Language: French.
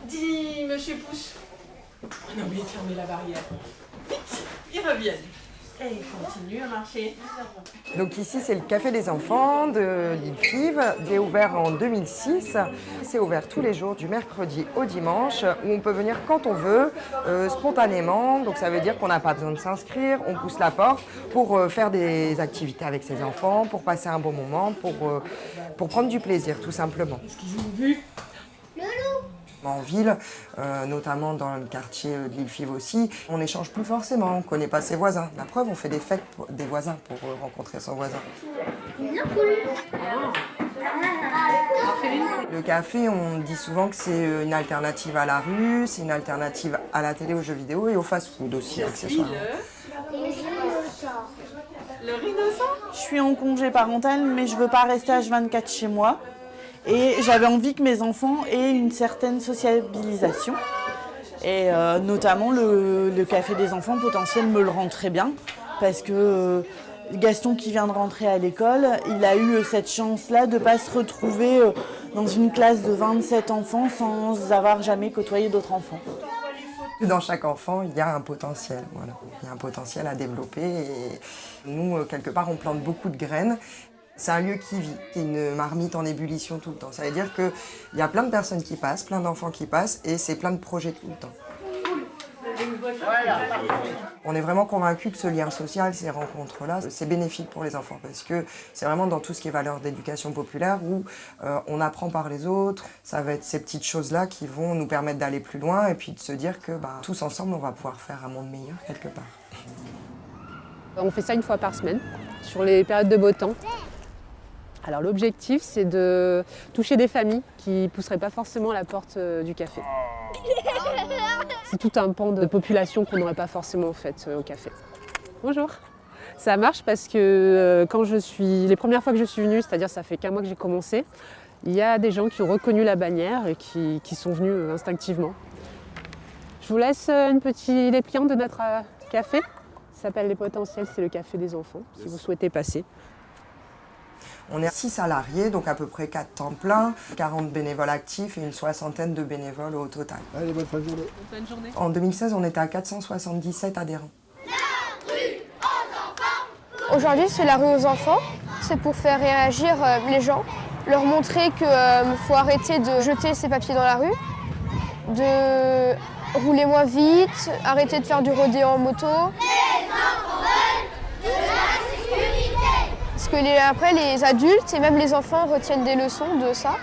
Dis, monsieur Pouce. On a oublié de fermer la barrière. Vite, ils reviennent. Et ils continuent à marcher. Donc ici, c'est le Café des enfants de l'île Fives. Il est ouvert en 2006. C'est ouvert tous les jours, du mercredi au dimanche, où on peut venir quand on veut, spontanément. Donc ça veut dire qu'on n'a pas besoin de s'inscrire. On pousse la porte pour faire des activités avec ses enfants, pour passer un bon moment, pour prendre du plaisir, tout simplement. Est-ce qu'ils ont vu? En ville, notamment dans le quartier de l'île Fives aussi, on n'échange plus forcément, on ne connaît pas ses voisins. La preuve, on fait des fêtes des voisins pour rencontrer son voisin. Le café, on dit souvent que c'est une alternative à la rue, c'est une alternative à la télé, aux jeux vidéo et au fast-food aussi, accessoirement. Le rhinocéros? Je suis en congé parental, mais je ne veux pas rester H24 chez moi. Et j'avais envie que mes enfants aient une certaine sociabilisation. Et notamment, le café des enfants potentiel me le rend très bien. Parce que Gaston, qui vient de rentrer à l'école, il a eu cette chance-là de ne pas se retrouver dans une classe de 27 enfants sans avoir jamais côtoyé d'autres enfants. Dans chaque enfant, il y a un potentiel. Voilà. Il y a un potentiel à développer. Et nous, quelque part, on plante beaucoup de graines. C'est un lieu qui vit, c'est une marmite en ébullition tout le temps. Ça veut dire qu'il y a plein de personnes qui passent, plein d'enfants qui passent, et c'est plein de projets tout le temps. On est vraiment convaincus que ce lien social, ces rencontres-là, c'est bénéfique pour les enfants, parce que c'est vraiment dans tout ce qui est valeur d'éducation populaire où on apprend par les autres. Ça va être ces petites choses-là qui vont nous permettre d'aller plus loin et puis de se dire que tous ensemble, on va pouvoir faire un monde meilleur quelque part. On fait ça une fois par semaine, sur les périodes de beau temps. Alors l'objectif, c'est de toucher des familles qui ne pousseraient pas forcément à la porte du café. C'est tout un pan de population qu'on n'aurait pas forcément fait au café. Bonjour. Ça marche parce que les premières fois que je suis venue, c'est-à-dire ça fait qu'un mois que j'ai commencé, il y a des gens qui ont reconnu la bannière et qui sont venus instinctivement. Je vous laisse une petite dépliante de notre café. Ça s'appelle Les Potentiels, c'est le café des enfants, si vous souhaitez passer. On est 6 salariés, donc à peu près 4 temps plein, 40 bénévoles actifs et une soixantaine de bénévoles au total. Allez, bonne fin de journée. Bonne journée. En 2016, on était à 477 adhérents. Aujourd'hui, c'est la rue aux enfants. C'est pour faire réagir les gens, leur montrer qu'il faut arrêter de jeter ses papiers dans la rue, de rouler moins vite, arrêter de faire du rodéo en moto. Parce que après, les adultes et même les enfants retiennent des leçons de ça.